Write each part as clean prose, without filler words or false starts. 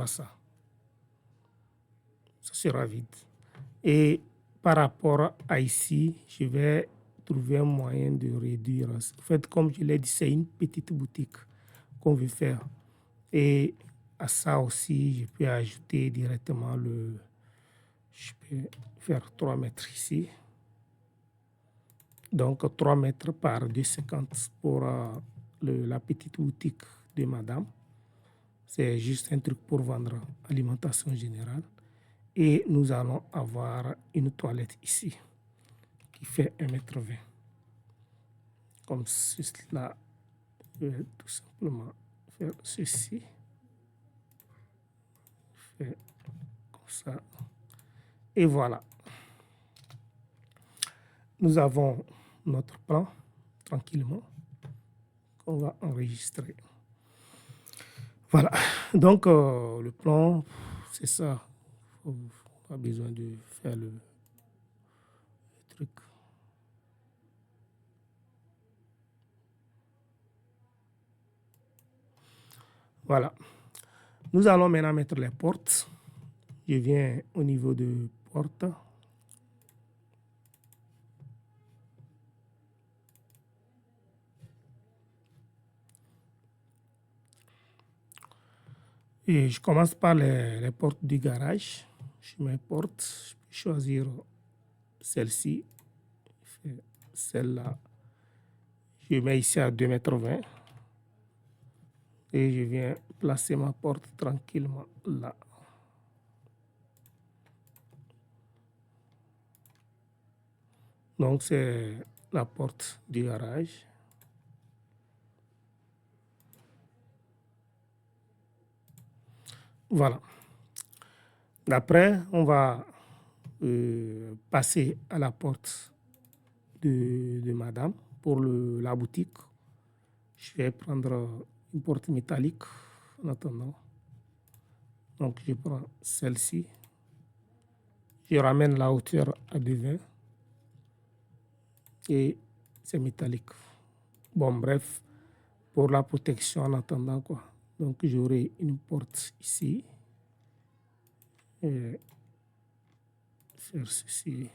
ça. Ça sera vide. Et par rapport à ici, je vais trouver un moyen de réduire. En fait, comme je l'ai dit, c'est une petite boutique qu'on veut faire. Et à ça aussi, je peux ajouter directement je peux faire 3 mètres ici. Donc 3 mètres par 2,50 pour la petite boutique de madame. C'est juste un truc pour vendre alimentation générale. Et nous allons avoir une toilette ici qui fait 1,20 m. Comme cela, je vais tout simplement faire ceci. Faire comme ça. Et voilà. Nous avons notre plan tranquillement qu'on va enregistrer. Voilà. Donc, le plan, c'est ça. Pas besoin de faire le truc. Voilà. Nous allons maintenant mettre les portes. Je viens au niveau de porte. Et je commence par les portes du garage. Je mets porte. Je peux choisir celle-ci. Celle-là. Je mets ici à 2,20 m. Et je viens placer ma porte tranquillement là. Donc, c'est la porte du garage. Voilà. Après, on va passer à la porte de madame pour la boutique. Je vais prendre une porte métallique en attendant. Donc, je prends celle-ci. Je ramène la hauteur à 2,20 et c'est métallique. Bon, bref, pour la protection en attendant quoi. Donc, j'aurai une porte ici. Et faire ceci.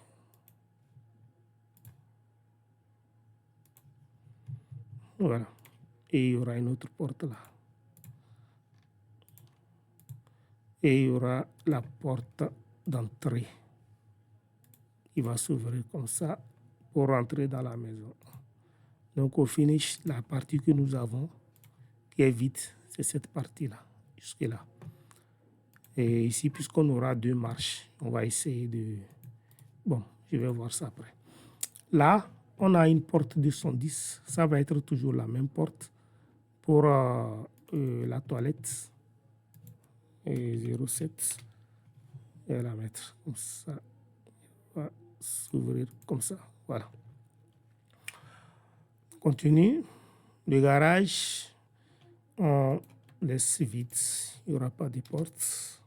Voilà. Et il y aura une autre porte là. Et il y aura la porte d'entrée qui va s'ouvrir comme ça pour rentrer dans la maison. Donc au finish, la partie que nous avons qui est vide, c'est cette partie-là, jusque-là. Et ici, puisqu'on aura 2 marches, on va essayer de... Bon, je vais voir ça après. Là, on a une porte de 110. Ça va être toujours la même porte pour la toilette. Et 0,7. Et la mettre comme ça. Va s'ouvrir comme ça. Voilà. Continue. Le garage, on laisse vide. Il n'y aura pas de porte.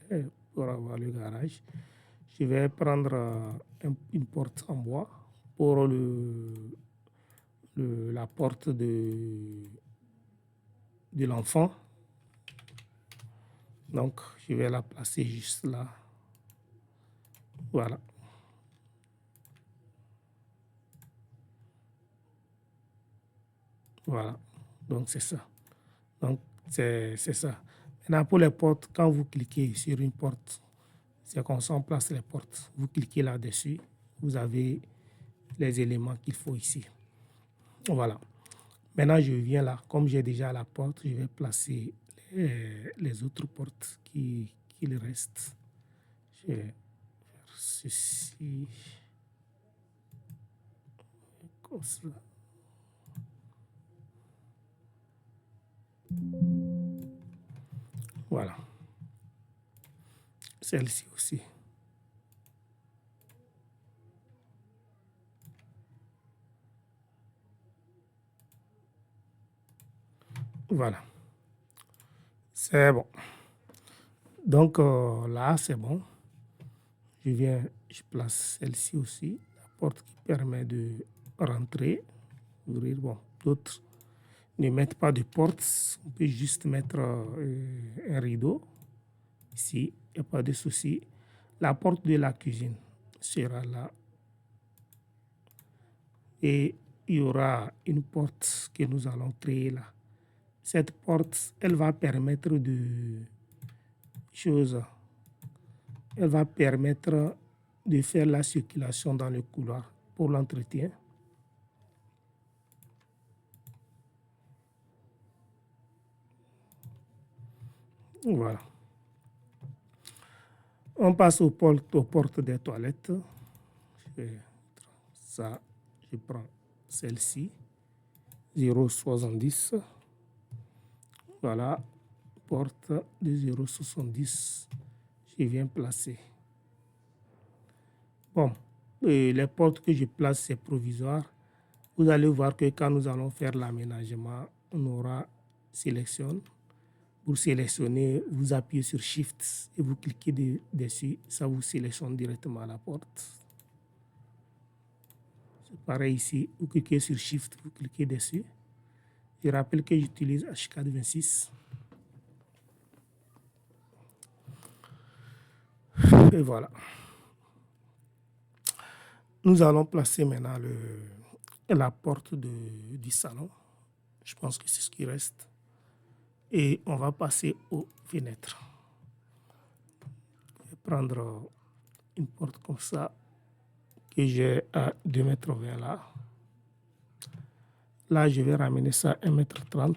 Et pour avoir le garage, je vais prendre une porte en bois pour la porte de l'enfant. Donc, je vais la placer juste là. Voilà. Voilà. Donc, c'est ça. Donc, c'est ça. Maintenant, pour les portes, quand vous cliquez sur une porte, c'est comme ça on place les portes. Vous cliquez là-dessus, vous avez les éléments qu'il faut ici. Voilà. Maintenant, je viens là. Comme j'ai déjà la porte, je vais placer les autres portes qu'il reste. Je vais faire ceci. Comme ça. Voilà. Celle-ci aussi. Voilà. C'est bon. Donc là, c'est bon. Je place celle-ci aussi. La porte qui permet de rentrer, ouvrir, bon, d'autres. ne mettent pas de porte. On peut juste mettre un rideau. Ici, il n'y a pas de souci. La porte de la cuisine sera là. Et il y aura une porte que nous allons créer là. Cette porte, elle va permettre elle va permettre de faire la circulation dans le couloir pour l'entretien. Voilà. On passe aux portes des toilettes. Ça, je prends celle-ci, 0,70. Voilà, porte de 0,70. Je viens placer. Bon, les portes que je place, c'est provisoire. Vous allez voir que quand nous allons faire l'aménagement, on aura sélectionne. Pour sélectionner, vous appuyez sur Shift et vous cliquez dessus. Ça vous sélectionne directement la porte. C'est pareil ici. Vous cliquez sur Shift, vous cliquez dessus. Je rappelle que j'utilise HCAD 26. Et voilà. Nous allons placer maintenant la porte du salon. Je pense que c'est ce qui reste. Et on va passer aux fenêtres. Je vais prendre une porte comme ça que j'ai à 2,20 m là. Là, je vais ramener ça à 1,30 m.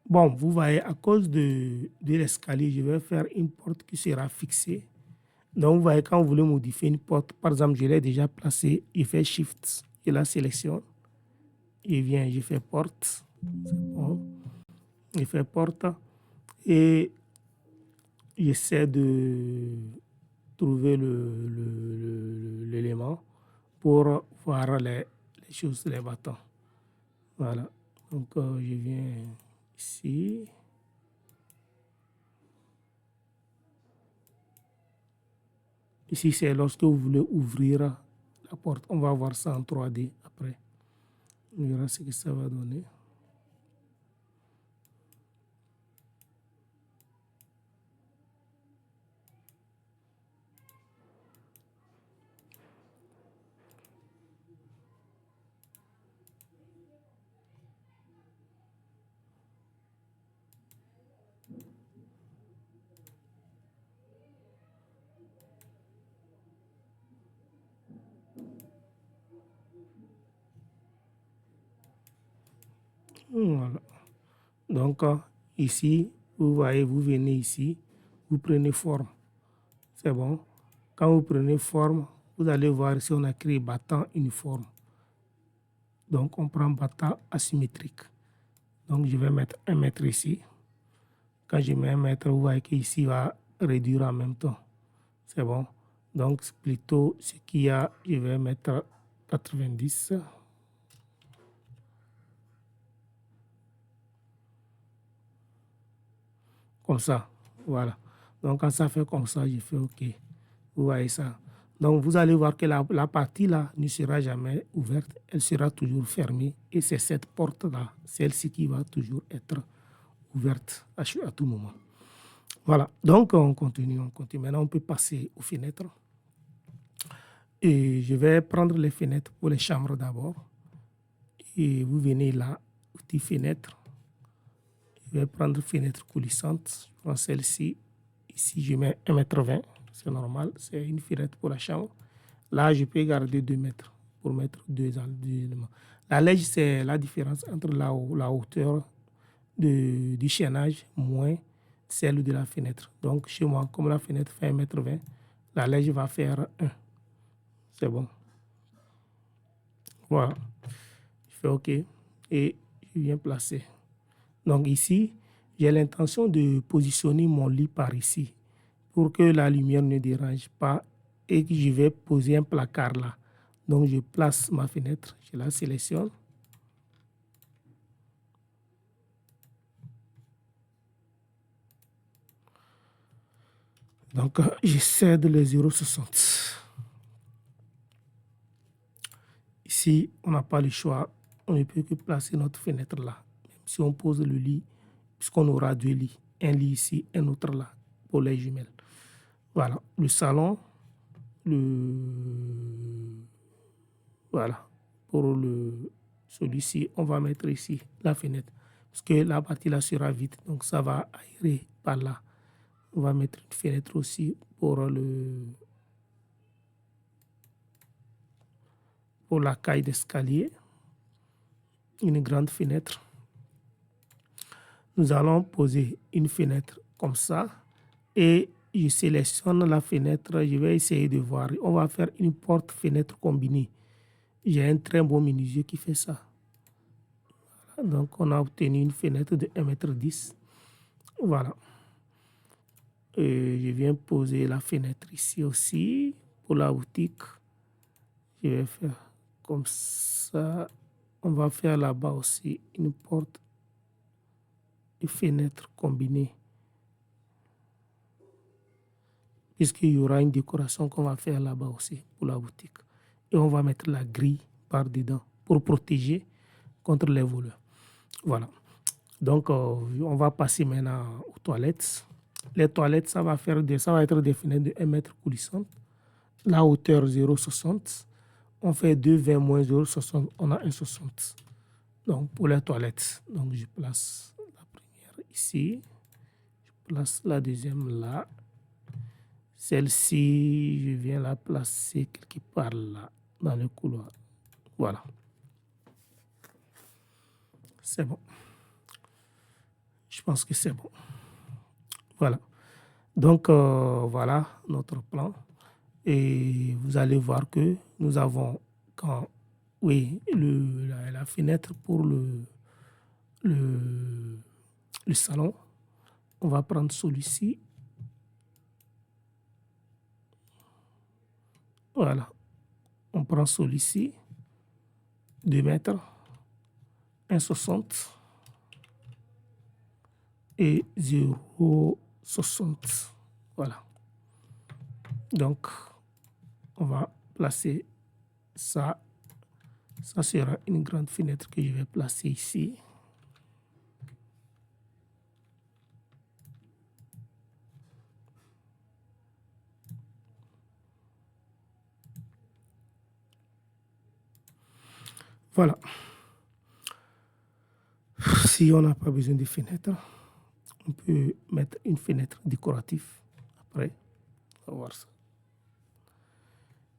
Bon, vous voyez, à cause de l'escalier, je vais faire une porte qui sera fixée. Donc, vous voyez, quand vous voulez modifier une porte, par exemple, je l'ai déjà placée, je fais Shift, je la sélectionne, je viens, je fais porte, c'est bon, je fais porte, et j'essaie de trouver l'élément pour voir les choses, les bâtons. Voilà, donc je viens ici. Ici, c'est lorsque vous voulez ouvrir la porte. On va voir ça en 3D après. On verra ce que ça va donner. Voilà. Donc, ici, vous voyez, vous venez ici, vous prenez forme. C'est bon. Quand vous prenez forme, vous allez voir si on a créé battant uniforme. Donc, on prend battant asymétrique. Donc, je vais mettre 1 mètre ici. Quand je mets 1 mètre, vous voyez qu'ici, il va réduire en même temps. C'est bon. Donc, plutôt ce qu'il y a, je vais mettre 90. Comme ça, voilà. Donc, quand ça fait comme ça, je fais OK. Vous voyez ça. Donc, vous allez voir que la partie là ne sera jamais ouverte. Elle sera toujours fermée. Et c'est cette porte-là, celle-ci qui va toujours être ouverte à tout moment. Voilà. Donc, on continue, on continue. Maintenant, on peut passer aux fenêtres. Et je vais prendre les fenêtres pour les chambres d'abord. Et vous venez là, outil fenêtre. Je vais prendre fenêtre coulissante. Je prends celle-ci. Ici, je mets 1,20 m. C'est normal. C'est une fenêtre pour la chambre. Là, je peux garder 2 mètres pour mettre deux éléments. La lège, c'est la différence entre la hauteur du chaînage moins celle de la fenêtre. Donc, chez moi, comme la fenêtre fait 1,20 m, la lège va faire 1. C'est bon. Voilà. Je fais OK et je viens placer. Donc ici, j'ai l'intention de positionner mon lit par ici pour que la lumière ne dérange pas et que je vais poser un placard là. Donc je place ma fenêtre, je la sélectionne. Donc, je cède les 0,60. Ici, on n'a pas le choix. On ne peut que placer notre fenêtre là. Même si on pose le lit, puisqu'on aura deux lits. Un lit ici, un autre là, pour les jumelles. Voilà, le salon, voilà, pour celui-ci, on va mettre ici la fenêtre, parce que la partie là sera vide, donc ça va aérer par là. On va mettre une fenêtre aussi pour la caille d'escalier, une grande fenêtre. Nous allons poser une fenêtre comme ça et je sélectionne la fenêtre. Je vais essayer de voir. On va faire une porte-fenêtre combinée. J'ai un très bon menuisier qui fait ça. Voilà. Donc, on a obtenu une fenêtre de 1,10 m. Voilà. Et je viens poser la fenêtre ici aussi pour la boutique. Je vais faire comme ça. On va faire là-bas aussi une porte et fenêtre combinée. Puisqu'il y aura une décoration qu'on va faire là-bas aussi pour la boutique. Et on va mettre la grille par dedans pour protéger contre les voleurs. Voilà. Donc, on va passer maintenant aux toilettes. Les toilettes, ça va être des fenêtres de 1 mètre coulissantes. La hauteur 0,60. On fait 2,20 moins 0,60, on a 1,60. Donc, pour les toilettes, donc je place la première ici. Je place la deuxième là. Celle-ci, je viens la placer quelque part là, dans le couloir. Voilà. C'est bon. Je pense que c'est bon. Voilà. Donc, voilà notre plan. Et vous allez voir que nous avons, la fenêtre pour le salon. On va prendre celui-ci. Voilà. On prend celui-ci. 2 mètres. 1,60. Et 0,60. Voilà. Donc, on va placer ça. Ça sera une grande fenêtre que je vais placer ici. Voilà. Si on n'a pas besoin de fenêtre, on peut mettre une fenêtre décorative après. On va voir ça.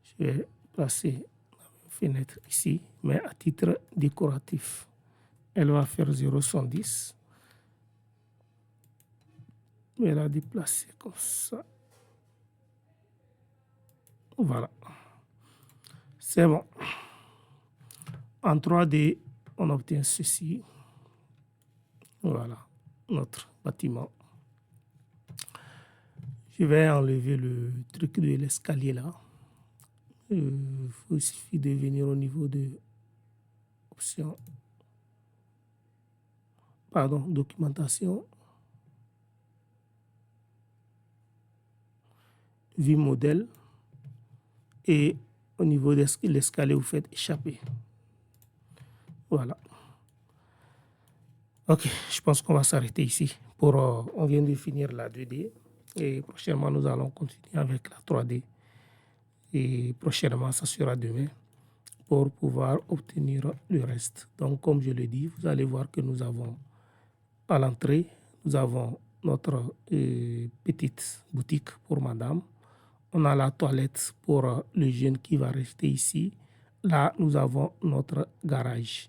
Je vais placer une fenêtre ici, mais à titre décoratif. Elle va faire 0,70. Je vais la déplacer comme ça. Voilà. C'est bon. En 3D, on obtient ceci. Voilà, notre bâtiment. Je vais enlever le truc de l'escalier là. Il suffit de venir au niveau de options. Pardon, documentation. Vue modèle. Et au niveau de l'escalier, vous faites échapper. Voilà. Ok, je pense qu'on va s'arrêter ici. On vient de finir la 2D. Et prochainement, nous allons continuer avec la 3D. Et prochainement, ça sera demain pour pouvoir obtenir le reste. Donc, comme je l'ai dit, vous allez voir que nous avons à l'entrée, nous avons notre petite boutique pour madame. On a la toilette pour le jeune qui va rester ici. Là, nous avons notre garage.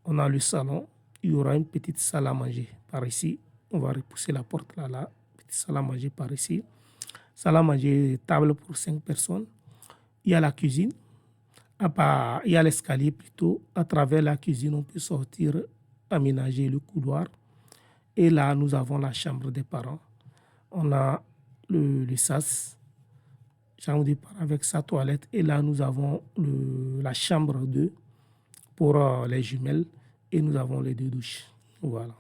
On a le salon. Il y aura une petite salle à manger par ici. On va repousser la porte là. Petite salle à manger par ici. Salle à manger, table pour 5 personnes. Il y a la cuisine. Il y a l'escalier plutôt. À travers la cuisine, on peut sortir, aménager le couloir. Et là, nous avons la chambre des parents. On a le sas, chambre des parents avec sa toilette. Et là, nous avons la chambre 2 pour les jumelles. Et nous avons les 2 douches. Voilà.